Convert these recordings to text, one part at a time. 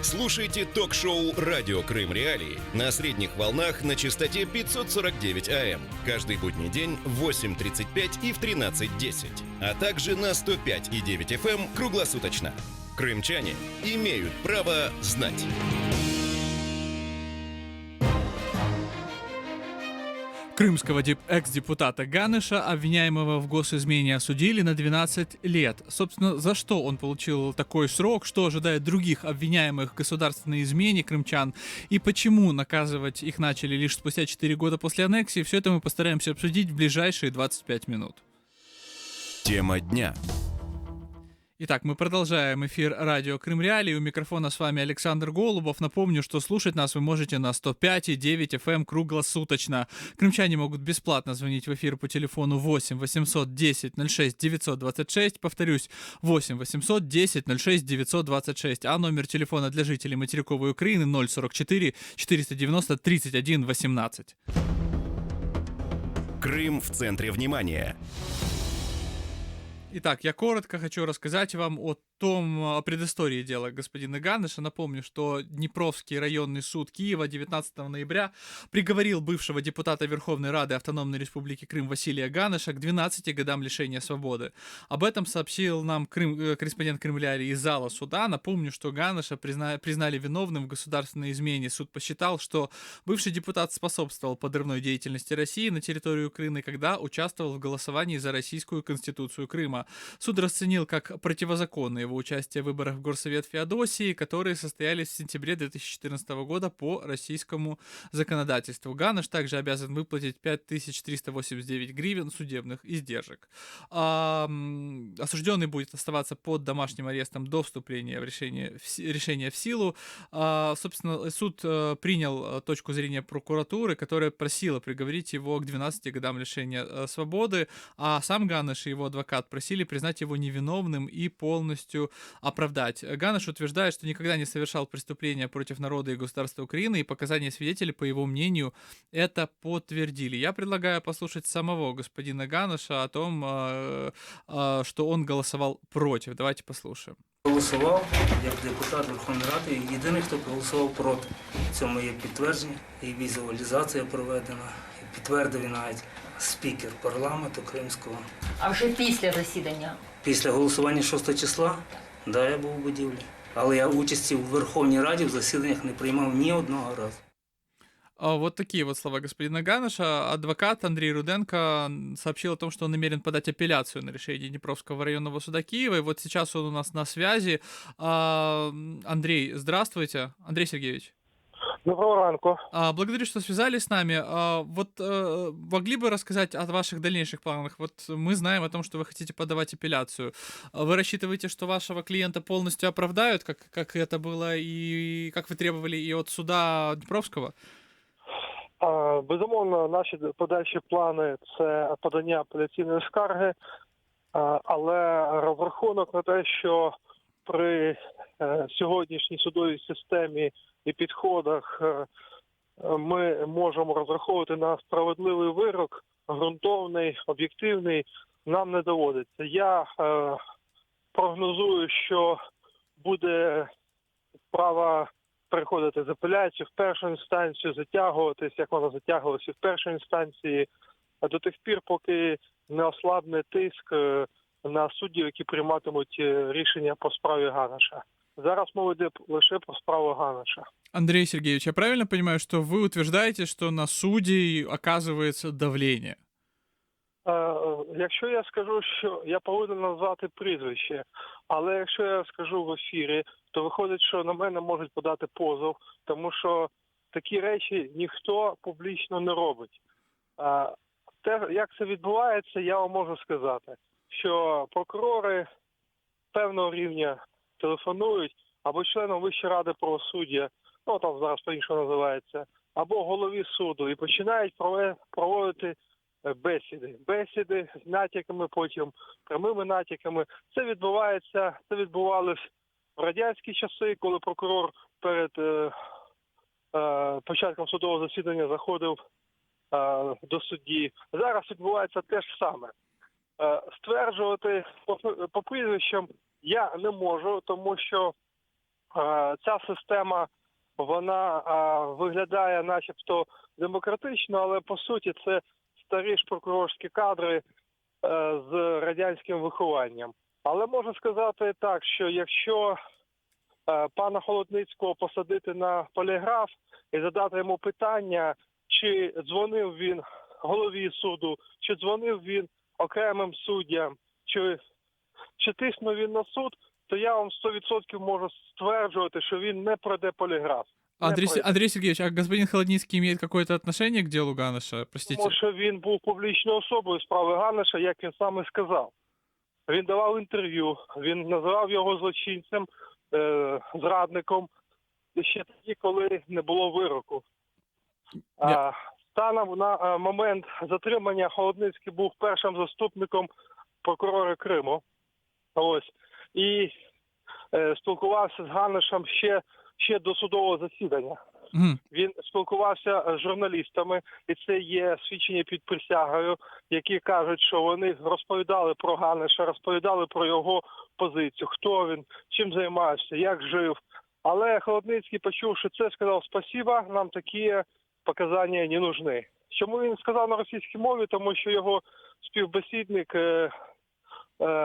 Слушайте ток-шоу «Радио Крым Реалии» на средних волнах на частоте 549 АМ каждый будний день в 8:35 и в 13:10, а также на 105,9 FM круглосуточно. Крымчане имеют право знать. Крымского экс-депутата Ганыша, обвиняемого в госизмене, осудили на 12 лет. Собственно, за что он получил такой срок, что ожидает других обвиняемых в государственной измене крымчан и почему наказывать их начали лишь спустя 4 года после аннексии, все это мы постараемся обсудить в ближайшие 25 минут. Тема дня. Итак, мы продолжаем эфир радио Крым Реалии. У микрофона с вами Александр Голубов. Напомню, что слушать нас вы можете на 105,9 FM круглосуточно. Крымчане могут бесплатно звонить в эфир по телефону 8 800 10 06 926. Повторюсь, 8 800 10 06 926. А номер телефона для жителей материковой Украины 044 490 31 18. Крым в центре внимания. Итак, я коротко хочу рассказать вам о предыстории дела господина Ганыша. Напомню, что Днепровский районный суд Киева 19 ноября приговорил бывшего депутата Верховной Рады Автономной Республики Крым Василия Ганыша к 12 годам лишения свободы. Об этом сообщил нам корреспондент Крым Реалии из зала суда. Напомню, что Ганыша признали виновным в государственной измене. Суд посчитал, что бывший депутат способствовал подрывной деятельности России на территории Украины, когда участвовал в голосовании за российскую конституцию Крыма. Суд расценил как противозаконное его участие в выборах в Горсовет Феодосии, которые состоялись в сентябре 2014 года по российскому законодательству. Ганыш также обязан выплатить 5389 гривен судебных издержек. Осужденный будет оставаться под домашним арестом до вступления в решение в силу. Собственно, суд принял точку зрения прокуратуры, которая просила приговорить его к 12 годам лишения свободы, а сам Ганыш и его адвокат просили признать его невиновным и полностью оправдать. Ганыш утверждает, что никогда не совершал преступления против народа и государства Украины, и показания свидетелей, по его мнению, это подтвердили. Я предлагаю послушать самого господина Ганыша о том, что он голосовал против. Давайте послушаем. Голосував як депутат Верховної Ради, єдиний, хто проголосував проти. Цьому є підтвердження, і візуалізація проведена, і підтвердив навіть спікер парламенту Кримського. А вже після засідання? Після голосування 6 числа, да, я був у будівлі. Але я участі у Верховній Раді в засіданнях не приймав ні одного разу. Вот такие вот слова господина Ганыша. Адвокат Андрей Руденко сообщил о том, что он намерен подать апелляцию на решение Днепровского районного суда Киева. И вот сейчас он у нас на связи. Андрей, здравствуйте. Андрей Сергеевич. Доброго ранку. Благодарю, что связались с нами. Могли бы рассказать о ваших дальнейших планах? Вот мы знаем о том, что вы хотите подавать апелляцию. Вы рассчитываете, что вашего клиента полностью оправдают, как это было и как вы требовали и от суда Днепровского? Безумовно, наші подальші плани – це подання апеляційної скарги, але розрахунок на те, що при сьогоднішній судовій системі і підходах ми можемо розраховувати на справедливий вирок, ґрунтовний, об'єктивний, нам не доводиться. Я прогнозую, що буде справа переходити з апеляції в першу інстанцію, затягуватись, як вона затягувалася в першій інстанції, до тих пір, поки не ослабне тиск на суддів, які прийматимуть рішення по справі Ганыша. Зараз мова йде лише про справу Ганыша. Андрей Сергеевич, я правильно понимаю, что вы утверждаете, что на судей оказывается давление? Якщо я скажу, що я повинен назвати прізвище, але якщо я скажу в ефірі, то виходить, що на мене можуть подати позов, тому що такі речі ніхто публічно не робить. Те, як це відбувається, я вам можу сказати, що прокурори певного рівня телефонують або членам Вищої ради правосуддя, ну там зараз по-іншому називається, або голові суду і починають проводити бесіди з натяками, потім прямими натяками. Це відбувалось в радянські часи, коли прокурор перед початком судового засідання заходив до судді. Зараз відбувається те ж саме. Стверджувати по прізвищам я не можу, тому що ця система, вона виглядає начебто демократично, але по суті це старі ж прокурорські кадри з радянським вихованням. Але можу сказати так, що якщо пана Холодницького посадити на поліграф і задати йому питання, чи дзвонив він голові суду, чи дзвонив він окремим суддям, чи тиснув він на суд, то я вам 100% можу стверджувати, що він не пройде поліграф. Андрей Сергеевич, а господин Холодницкий имеет какое-то отношение к делу Ганыша? Простите. Тому що він був публічною особою справи Ганыша, як він сам і сказав. Він давав інтерв'ю, він називав його злочинцем, зрадником, ще тоді, коли не було вироку. Станом на момент затримання Холодницький був першим заступником прокурора Криму. Ось. І спілкувався з Ганишем ще до судового засідання. Він спілкувався з журналістами, і це є свідчення під присягою, які кажуть, що вони розповідали про Ганиша, розповідали про його позицію, хто він, чим займався, як жив. Але Холодницький, почувши це, сказав: «Спасибо, нам такі показання не нужны». Чому він сказав на російській мові? Тому що його співбесідник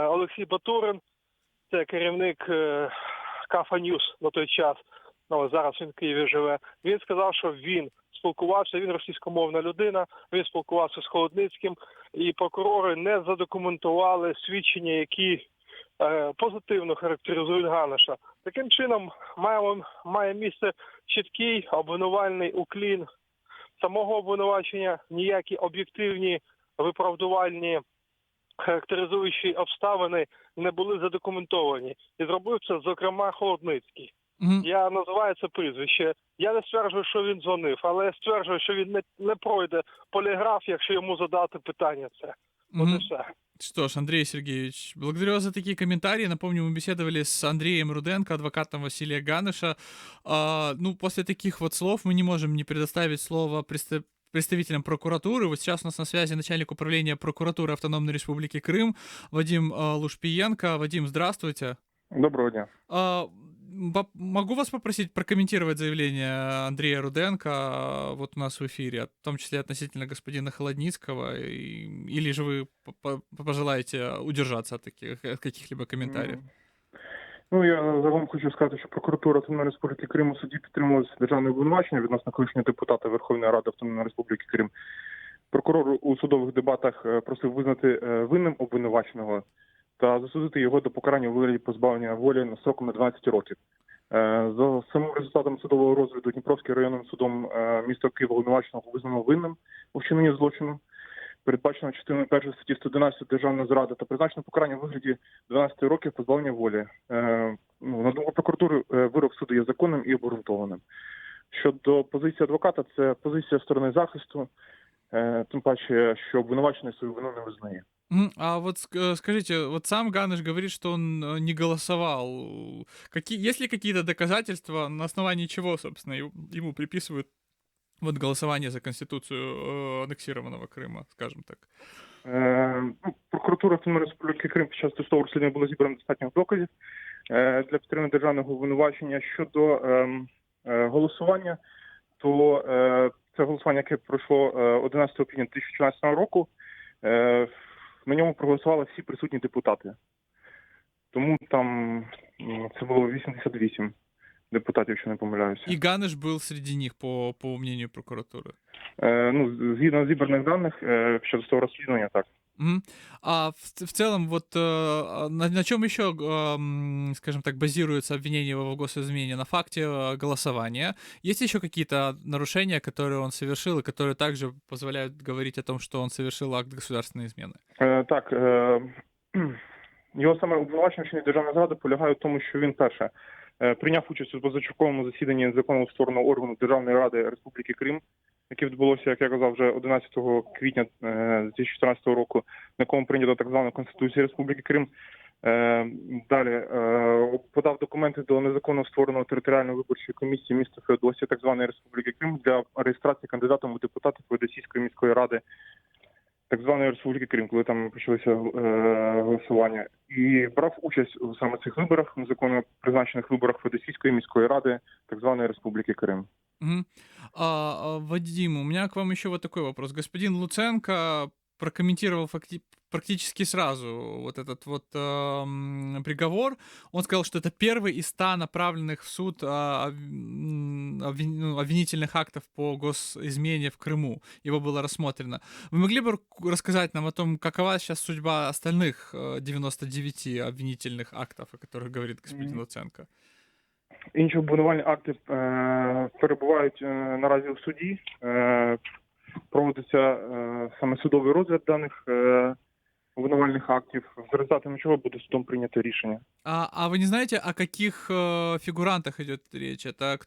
Олексій Батурин, це керівник Кафа Ньюс на той час, зараз він в Києві живе, він сказав, що він спілкувався, він російськомовна людина, він спілкувався з Холодницьким, і прокурори не задокументували свідчення, які позитивно характеризують Ганиша. Таким чином, має місце чіткий обвинувальний уклін самого обвинувачення, ніякі об'єктивні виправдувальні характеризуючі обставини не були задокументовані. І зробив це, зокрема, Холодницький. Я називаю це прізвище. Я не стверджую, що він дзвонив, але я стверджую, що він не пройде поліграф, якщо йому задати питання це. Вот и все. Что ж, Андрей Сергеевич, благодарю вас за такие комментарии. Напомню, мы беседовали с Андреем Руденко, адвокатом Василия Ганыша. После таких вот слов мы не можем не предоставить слово представителям прокуратуры. Вот сейчас у нас на связи начальник управления прокуратуры Автономной Республики Крым Вадим Лушпиенко. Вадим, здравствуйте. Доброго дня. Могу вас попросить прокомментировать заявление Андрея Руденко вот у нас в эфире, в том числе относительно господина Холодницкого, или же вы пожелаете удержаться от каких-либо комментариев? Я загалом хочу сказати, що прокуратура Автономної Республіки Крим у суді підтримувалася державне обвинувачення відносно колишнього депутата Верховної Ради Автономної Республіки Крим. Прокурор у судових дебатах просив визнати винним обвинуваченого та засудити його до покарання у вигляді позбавлення волі на строком на 12 років. За самим результатом судового розгляду Дніпровським районним судом міста Києва обвинуваченого визнано винним у вчиненні злочину, передбачено частиною 1 статті 111 державна зрада, та призначено покарання у вигляді 12 років позбавлення волі. На думку прокуратури, вирок суду є законним і обґрунтованим. Щодо позиції адвоката, це позиція сторони захисту, тим паче, що обвинувачений свою вину не визнає. А вот скажите, вот сам Ганыш говорит, что он не голосовал. Есть ли какие-то доказательства, на основании чего, собственно, ему приписывают вот голосование за Конституцию аннексированного Крыма, скажем так? Прокуратура Автономної Республіки Крим під час досудового розслідування було зібрано достатньо доказів для підтримання державного обвинувачення. Щодо голосування, то це голосування, яке пройшло 11 квітня 2014 року, на ньому проголосували всі присутні депутати. Тому там це було 88 депутатів, якщо не помиляюся. І Ганыш був серед них, по мнению прокуратури? Згідно зібраних даних, щодо того розслідування, так. А в целом, вот на чем еще, скажем так, базируется обвинение его в госизмене? На факте голосования. Есть еще какие-то нарушения, которые он совершил, и которые также позволяют говорить о том, что он совершил акт государственной измены? Так. Його саме обвинувачення вчинення державної зради полягає в тому, що він, перше, прийняв участь у позачерговому засіданні незаконного створеного органу Державної Ради Республіки Крим, яке відбулося, як я казав, вже 11 квітня 2014 року, на якому прийнято так звану Конституцію Республіки Крим. Далі подав документи до незаконно створеної територіальної виборчої комісії міста Феодосія, так званої Республіки Крим, для реєстрації кандидатом у депутати Феодосійської міської ради. так званої Республіки Крим, коли там почалися голосування, і брав участь у саме цих виборах, незаконно призначених виборах Федосійської міської ради, так званої Республіки Крим. Мгм. Вадим, у меня к вам еще вот такой вопрос. Господин Луценко прокомментировал практически сразу вот этот вот приговор. Он сказал, что это первый из 100 направленных в суд обвинительных актов по госизмене в Крыму. Его было рассмотрено. Вы могли бы рассказать нам о том, какова сейчас судьба остальных 99 обвинительных актов, о которых говорит господин Луценко? Інші обвинувальні акти перебувають наразі у суді. Проводиться саме судовий розгляд даних обвинувальних актів, за результатами чого буде судом прийнято рішення. А вы не знаете, о каких фигурантах идет речь? Это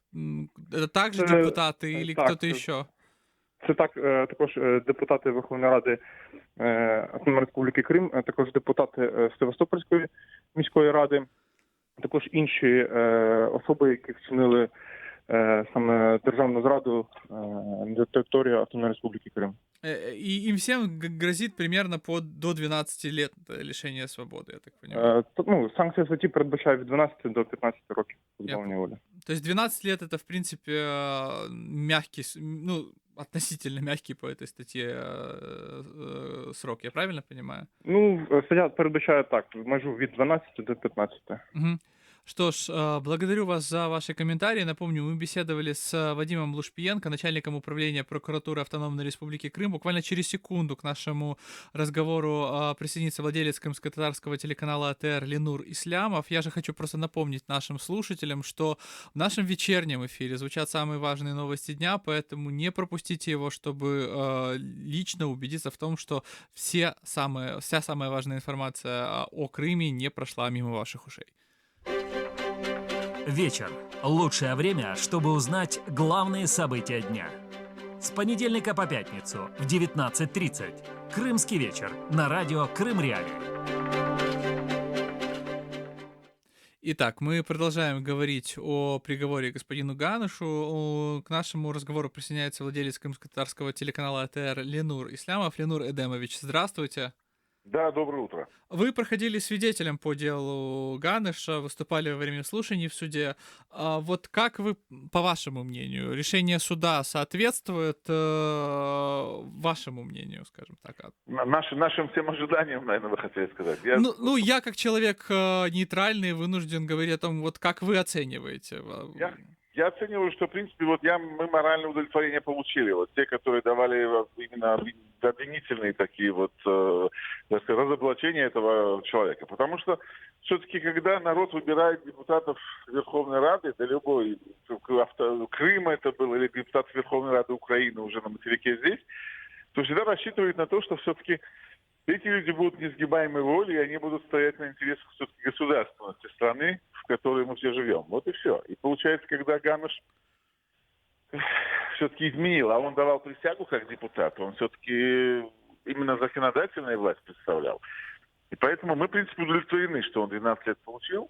также депутаты или так, кто-то еще? Це також депутати Верховної Ради Автономної Республіки Крим, також депутати Севастопольської міської ради, також інші особи, які вчинили саме державну зраду на території Автономної Республіки Крим. И им всем грозит примерно до 12 лет лишения свободы, я так понимаю. Санкція статті передбачає від 12 до 15 років позбавлення волі. То есть 12 лет это, в принципе, мягкий, относительно мягкий по этой статье срок, я правильно понимаю? Стаття передбачає так, межу від 12 до 15. Угу. Что ж, благодарю вас за ваши комментарии. Напомню, мы беседовали с Вадимом Лушпиенко, начальником управления прокуратуры Автономной Республики Крым. Буквально через секунду к нашему разговору присоединится владелец крымско-татарского телеканала АТР Ленур Ислямов. Я же хочу просто напомнить нашим слушателям, что в нашем вечернем эфире звучат самые важные новости дня, поэтому не пропустите его, чтобы лично убедиться в том, что вся самая важная информация о Крыме не прошла мимо ваших ушей. Вечер. Лучшее время, чтобы узнать главные события дня. С понедельника по пятницу в 19:30. Крымский вечер на радио Крым Реалии. Итак, мы продолжаем говорить о приговоре господину Ганышу. К нашему разговору присоединяется владелец крымско-татарского телеканала АТР Ленур Ислямов. Ленур Эдемович, здравствуйте. Да, доброе утро. Вы проходили свидетелем по делу Ганыша, выступали во время слушаний в суде. Вот как вы, по вашему мнению, решение суда соответствует вашему мнению, скажем так? Нашим всем ожиданиям, наверное, вы хотели сказать. Я как человек нейтральный вынужден говорить о том, вот как вы оцениваете. Я оцениваю, что, в принципе, мы моральное удовлетворение получили. Вот те, которые давали именно обвинительные такие разоблачения этого человека. Потому что все-таки, когда народ выбирает депутатов Верховной Рады, да любой, Крым это был, или депутат Верховной Рады Украины уже на материке здесь, то всегда рассчитывают на то, что все-таки эти люди будут несгибаемой волей, и они будут стоять на интересах все-таки государственности страны, в которой мы все живем. Вот и все. И получается, когда Ганыш все-таки изменил, а он давал присягу как депутат, он все-таки именно законодательную власть представлял. И поэтому мы, в принципе, удовлетворены, что он 12 лет получил.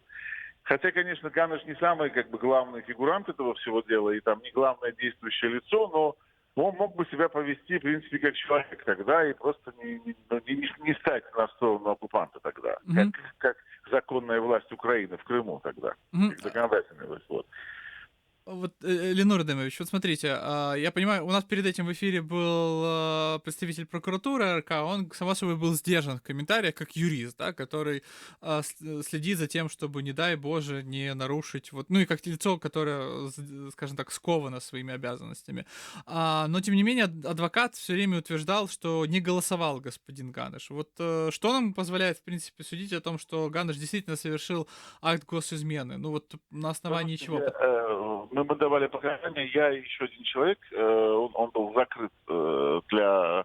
Хотя, конечно, Ганыш не самый главный фигурант этого всего дела, и там не главное действующее лицо, но он мог бы себя повести, в принципе, как человек тогда и просто не стать на сторону оккупанта тогда, как законная власть Украины в Крыму тогда, как законодательная власть. Вот, Ленур Эдемович, вот смотрите, я понимаю, у нас перед этим в эфире был представитель прокуратуры РК, он, само собой, был сдержан в комментариях, как юрист, да, который следит за тем, чтобы, не дай Боже, не нарушить, и как лицо, которое, скажем так, сковано своими обязанностями. Но, тем не менее, адвокат все время утверждал, что не голосовал господин Ганыш. Вот что нам позволяет, в принципе, судить о том, что Ганыш действительно совершил акт госизмены? На основании чего? Мы давали показания, я и еще один человек, он был закрыт для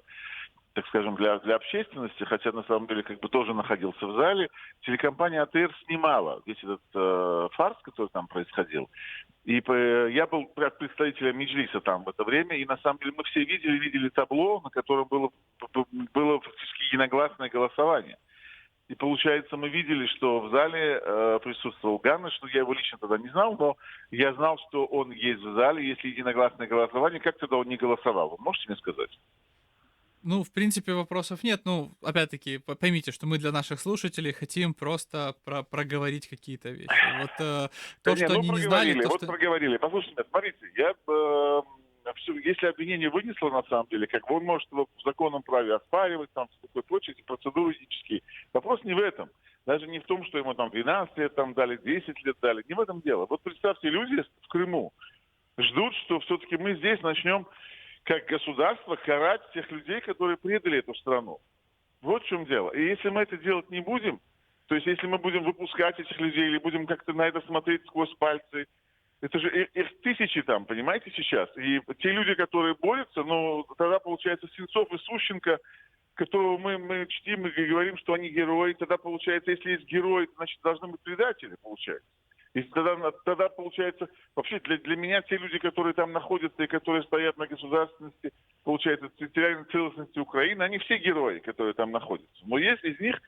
общественности, хотя на самом деле тоже находился в зале. Телекомпания АТР снимала весь этот фарс, который там происходил. И я был представителем Меджлиса там в это время, и на самом деле мы все видели табло, на котором было фактически единогласное голосование. И получается, мы видели, что в зале присутствовал Ганыш, я его лично тогда не знал, но я знал, что он есть в зале, если единогласное голосование, как тогда он не голосовал? Вы можете мне сказать? Ну, в принципе, вопросов нет. Ну, опять-таки, поймите, что мы для наших слушателей хотим просто проговорить какие-то вещи. Вот Да то, не, что ну они не знали, проговорили, то, вот что... проговорили. Послушайте, смотрите, если обвинение вынесло на самом деле, как бы он может его в законном праве оспаривать, там, такое прочее, эти процедуры юридические. Вопрос не в этом. Даже не в том, что ему там 12 лет там дали, 10 лет дали. Не в этом дело. Вот представьте, люди в Крыму ждут, что все-таки мы здесь начнем как государство карать тех людей, которые предали эту страну. Вот в чем дело. И если мы это делать не будем, то есть если мы будем выпускать этих людей или будем как-то на это смотреть сквозь пальцы, это же их тысячи там, понимаете, сейчас. И те люди, которые борются, ну, тогда получается Сенцов и Сущенко, которого мы чтим и говорим, что они герои, тогда получается, если есть герои, значит, должны быть предатели, получается. И тогда получается, вообще для меня те люди, которые там находятся и которые стоят на государственности, получается, территориальной целостности Украины, они все герои, которые там находятся. Но есть из них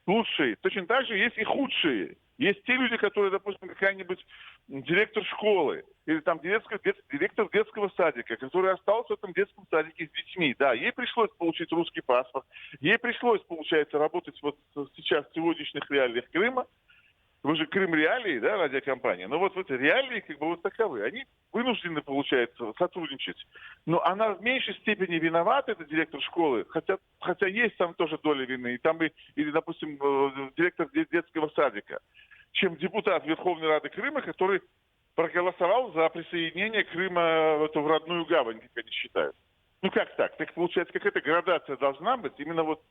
лучшие. Точно так же есть и худшие. Есть те люди, которые, допустим, какая-нибудь директор школы или там директор детского садика, который остался в этом детском садике с детьми. Да, ей пришлось получить русский паспорт, ей пришлось, получается, работать вот сейчас в сегодняшних реалиях Крыма. Вы же Крым Реалии, да, радиокомпания. Но вот эти реалии как бы вот таковы. Они вынуждены, получается, сотрудничать. Но она в меньшей степени виновата, это директор школы, хотя есть там тоже доля вины. И там или, допустим, директор детского садика, чем депутат Верховной Рады Крыма, который проголосовал за присоединение Крыма в родную гавань, как они считают. Ну как так? Так получается, какая-то градация должна быть именно вот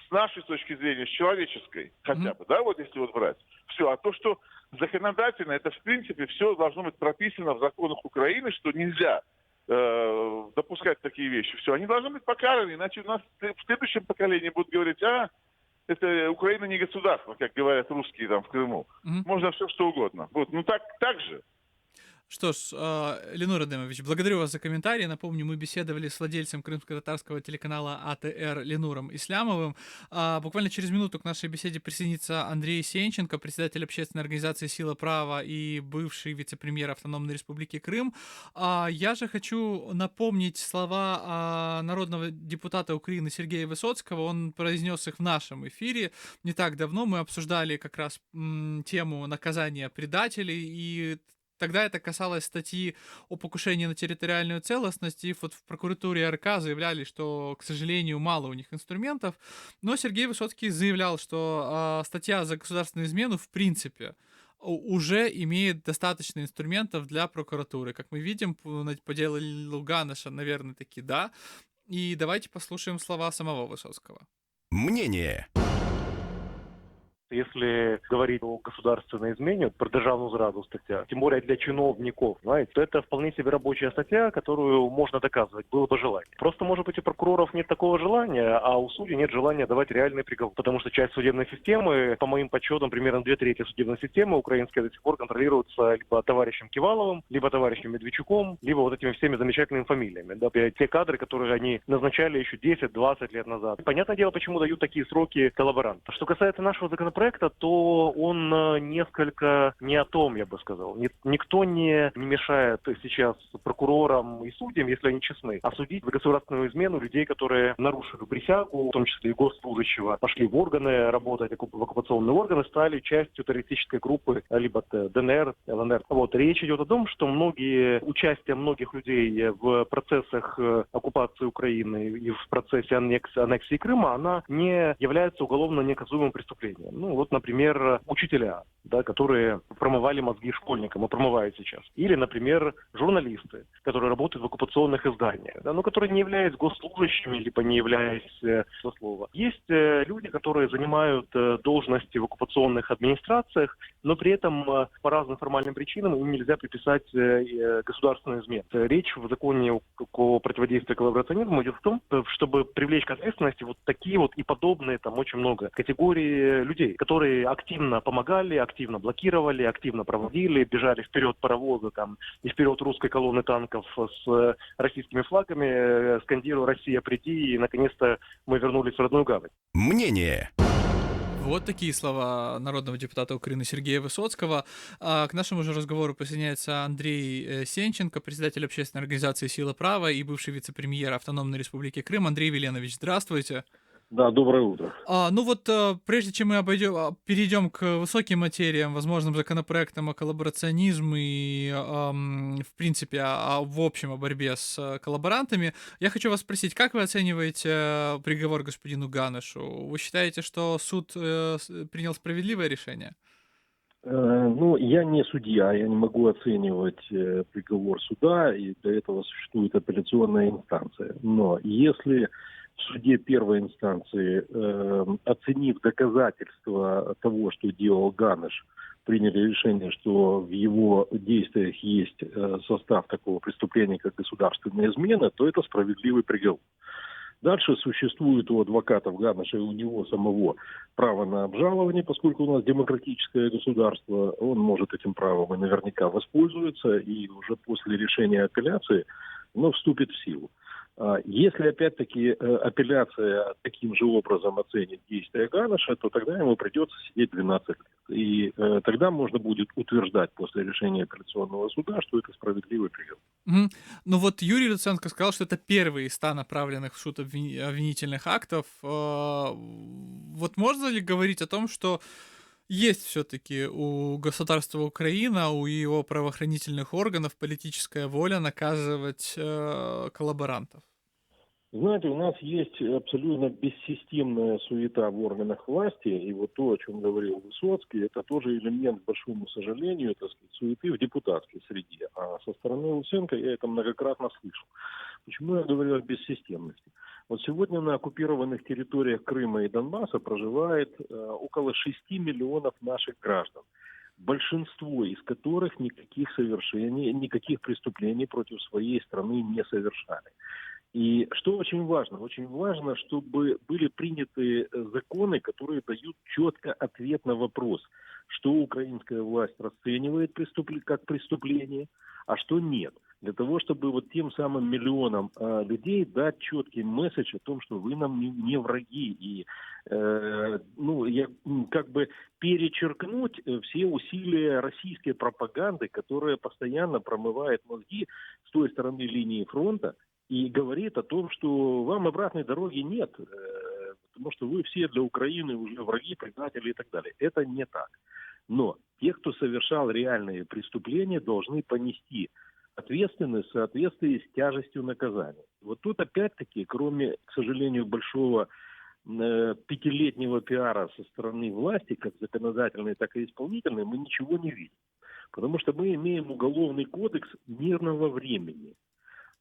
с нашей точки зрения, с человеческой хотя бы, да, вот если вот брать. Все, а то, что законодательно, это в принципе все должно быть прописано в законах Украины, что нельзя допускать такие вещи. Все, они должны быть покараны, иначе у нас в следующем поколении будут говорить, это Украина не государство, как говорят русские там в Крыму. Можно все что угодно. Вот, ну так же. Что ж, Ленур Адемович, благодарю вас за комментарий. Напомню, мы беседовали с владельцем крымско-татарского телеканала АТР Ленуром Ислямовым. Буквально через минуту к нашей беседе присоединится Андрей Сенченко, председатель общественной организации «Сила права» и бывший вице-премьер Автономной Республики Крым. Я же хочу напомнить слова народного депутата Украины Сергея Высоцкого. Он произнес их в нашем эфире не так давно. Мы обсуждали как раз тему наказания предателей, и тогда это касалось статьи о покушении на территориальную целостность, и вот в прокуратуре РК заявляли, что, к сожалению, мало у них инструментов, но Сергей Высоцкий заявлял, что статья за государственную измену в принципе уже имеет достаточно инструментов для прокуратуры. Как мы видим, по делу Ганыша, наверное, таки да. И давайте послушаем слова самого Высоцкого. Мнение. Если говорить о государственной измене, про державную зраду статья, тем более для чиновников, знаете, то это вполне себе рабочая статья, которую можно доказывать, было бы желание. Просто, может быть, у прокуроров нет такого желания, а у судей нет желания давать реальный приговор. Потому что часть судебной системы, по моим подсчетам, примерно 2/3 судебной системы украинской до сих пор контролируется либо товарищем Киваловым, либо товарищем Медведчуком, либо вот этими всеми замечательными фамилиями. Да, те кадры, которые они назначали еще 10-20 лет назад. Понятное дело, почему дают такие сроки коллаборантам. Что касается нашего законопроекта, то он несколько не о том, я бы сказал. Никто не мешает сейчас прокурорам и судьям, если они честны, осудить за государственную измену людей, которые нарушили присягу, в том числе и госслужащего, пошли в органы работать, в оккупационные органы, стали частью террористической группы, либо ДНР, ЛНР. Вот. Речь идет о том, что участие многих людей в процессах оккупации Украины и в процессе аннексии Крыма, она не является уголовно наказуемым преступлением. Ну, вот, например, учителя, да, которые промывали мозги школьникам и промывают сейчас. Или, например, журналисты, которые работают в оккупационных изданиях, да, но которые не являются госслужащими, либо не являются слова. Есть люди, которые занимают должности в оккупационных администрациях, но при этом по разным формальным причинам им нельзя приписать государственную измену. Речь в законе о противодействии коллаборационизму идет в том, чтобы привлечь к ответственности вот такие вот и подобные, там очень много категорий людей, которые активно помогали, активно блокировали, активно проводили, бежали вперед паровозы там, и вперед русской колонны танков с российскими флагами, скандируя «Россия, приди!», и наконец-то мы вернулись в родную гавань. Мнение. Вот такие слова народного депутата Украины Сергея Высоцкого. А к нашему же разговору присоединяется Андрей Сенченко, председатель общественной организации «Сила права» и бывший вице-премьер Автономной Республики Крым. Андрей Веленович, здравствуйте. Да, доброе утро. Прежде чем мы перейдем к высоким материям, возможным законопроектам о коллаборационизме и, в принципе, в общем, о борьбе с коллаборантами, я хочу вас спросить, как вы оцениваете приговор господину Ганешу? Вы считаете, что суд принял справедливое решение? Я не судья, я не могу оценивать приговор суда, и для этого существует апелляционная инстанция. Но если в суде первой инстанции, оценив доказательства того, что делал Ганеш, приняли решение, что в его действиях есть состав такого преступления, как государственная измена, то это справедливый приговор. Дальше существует у адвокатов Ганеша и у него самого право на обжалование, поскольку у нас демократическое государство, он может этим правом и наверняка воспользуется, и уже после решения апелляции оно вступит в силу. Если, опять-таки, апелляция таким же образом оценит действия Ганеша, то тогда ему придется сидеть 12 лет. И тогда можно будет утверждать после решения апелляционного суда, что это справедливый приговор. Ну вот Юрий Луценко сказал, что это первый из 100 направленных в суд обвинительных актов. Вот можно ли говорить о том, что есть все-таки у государства Украина, у его правоохранительных органов политическая воля наказывать коллаборантов? Знаете, у нас есть абсолютно бессистемная суета в органах власти, и вот то, о чем говорил Высоцкий, это тоже элемент, к большому сожалению, так сказать, суеты в депутатской среде. А со стороны Луценко я это многократно слышал. Почему я говорю о бессистемности? Вот сегодня на оккупированных территориях Крыма и Донбасса проживает около 6 миллионов наших граждан, большинство из которых никаких преступлений против своей страны не совершали. И что очень важно? Очень важно, чтобы были приняты законы, которые дают четко ответ на вопрос, что украинская власть расценивает как преступление, а что нет. Для того, чтобы вот тем самым миллионам людей дать четкий месседж о том, что вы нам не враги. И перечеркнуть все усилия российской пропаганды, которая постоянно промывает мозги с той стороны линии фронта, и говорит о том, что вам обратной дороги нет, потому что вы все для Украины уже враги, предатели и так далее. Это не так. Но те, кто совершал реальные преступления, должны понести ответственность в соответствии с тяжестью наказания. Вот тут опять-таки, кроме, к сожалению, большого 5-летнего пиара со стороны власти, как законодательной, так и исполнительной, мы ничего не видим. Потому что мы имеем уголовный кодекс мирного времени,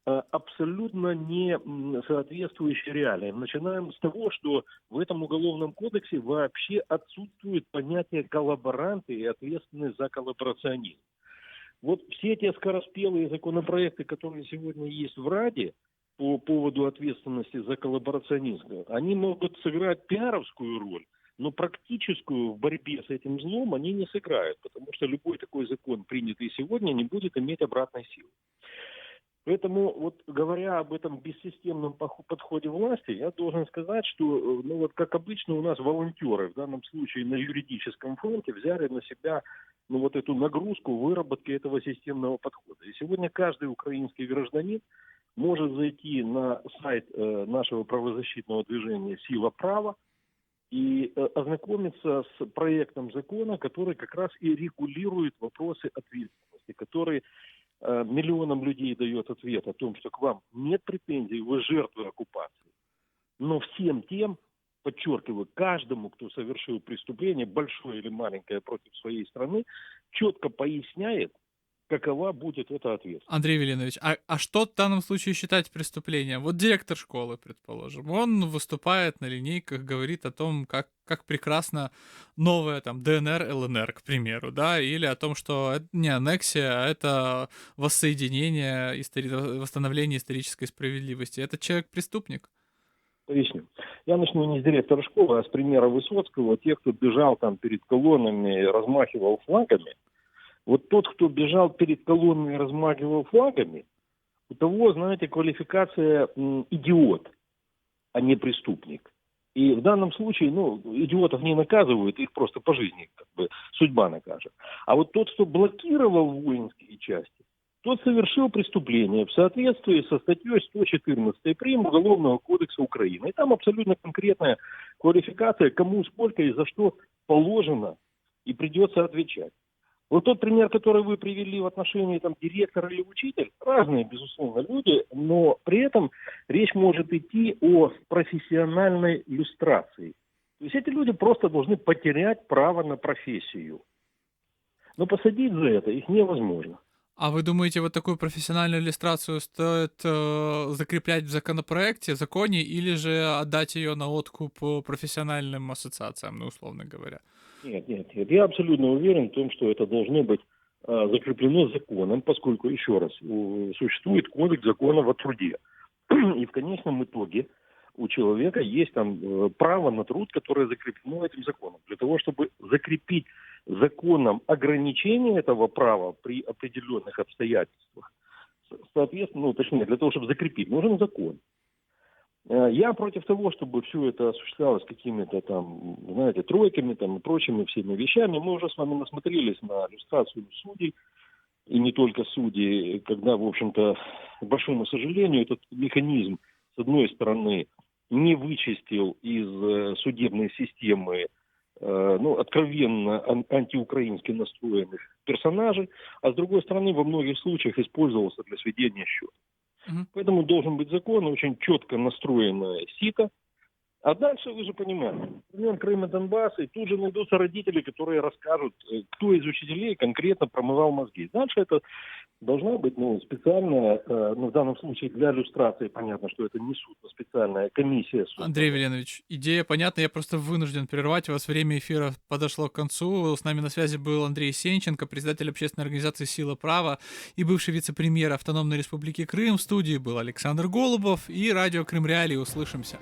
абсолютно не соответствующий реалиям. Начинаем с того, что в этом уголовном кодексе вообще отсутствует понятие коллаборанты и ответственность за коллаборационизм. Вот все эти скороспелые законопроекты, которые сегодня есть в Раде по поводу ответственности за коллаборационизм, они могут сыграть пиаровскую роль, но практическую в борьбе с этим злом они не сыграют, потому что любой такой закон, принятый сегодня, не будет иметь обратной силы. Поэтому, вот говоря об этом бессистемном подходе власти, я должен сказать, что, как обычно, у нас волонтеры, в данном случае на юридическом фронте, взяли на себя эту нагрузку выработки этого системного подхода. И сегодня каждый украинский гражданин может зайти на сайт нашего правозащитного движения «Сила права» и ознакомиться с проектом закона, который как раз и регулирует вопросы ответственности, который миллионам людей дает ответ о том, что к вам нет претензий, вы жертвы оккупации. Но всем тем, подчеркиваю, каждому, кто совершил преступление, большое или маленькое, против своей страны, четко поясняет, какова будет эта ответственность. Андрей Веленович, а что в данном случае считать преступлением? Вот директор школы, предположим, он выступает на линейках, говорит о том, как прекрасно новая там ДНР, ЛНР, к примеру, да, или о том, что это не аннексия, а это воссоединение, восстановление исторической справедливости. Этот человек преступник? Поясню. Я начну не с директора школы, а с примера Высоцкого. Тех, кто бежал там перед колоннами, размахивал флагами. Вот тот, кто бежал перед колонной и размахивал флагами, у того, знаете, квалификация идиот, а не преступник. И в данном случае, идиотов не наказывают, их просто по жизни судьба накажет. А вот тот, кто блокировал воинские части, тот совершил преступление в соответствии со статьей 114 прим. Уголовного кодекса Украины. И там абсолютно конкретная квалификация, кому сколько и за что положено и придется отвечать. Вот тот пример, который вы привели в отношении директора или учителя, разные, безусловно, люди, но при этом речь может идти о профессиональной люстрации. То есть эти люди просто должны потерять право на профессию. Но посадить за это их невозможно. А вы думаете, вот такую профессиональную иллюстрацию стоит закреплять в законопроекте, в законе, или же отдать ее на откуп профессиональным ассоциациям, условно говоря? Нет. Я абсолютно уверен в том, что это должно быть закреплено законом, поскольку, еще раз, существует кодекс законов о труде. И в конечном итоге у человека есть право на труд, которое закреплено этим законом. Для того, чтобы закрепить законом ограничение этого права при определенных обстоятельствах, соответственно, для того, чтобы закрепить, нужен закон. Я против того, чтобы все это осуществлялось какими-то тройками и прочими всеми вещами. Мы уже с вами насмотрелись на иллюстрацию судей, и не только судей, когда, в общем-то, к большому сожалению, этот механизм, с одной стороны, не вычистил из судебной системы откровенно антиукраински настроенных персонажей, а с другой стороны, во многих случаях использовался для сведения счета. Поэтому должен быть закон, очень четко настроенное сито. А дальше, вы же понимаете, например, Крым и Донбасс, и тут же найдутся родители, которые расскажут, кто из учителей конкретно промывал мозги. Дальше это должна быть специальная, в данном случае для иллюстрации, понятно, что это не суд, но специальная комиссия суда. Андрей Веленович, идея понятна, я просто вынужден прервать вас, время эфира подошло к концу. С нами на связи был Андрей Сенченко, председатель общественной организации «Сила права» и бывший вице-премьер Автономной Республики Крым. В студии был Александр Голубов и радио Крым Реалии. Услышимся.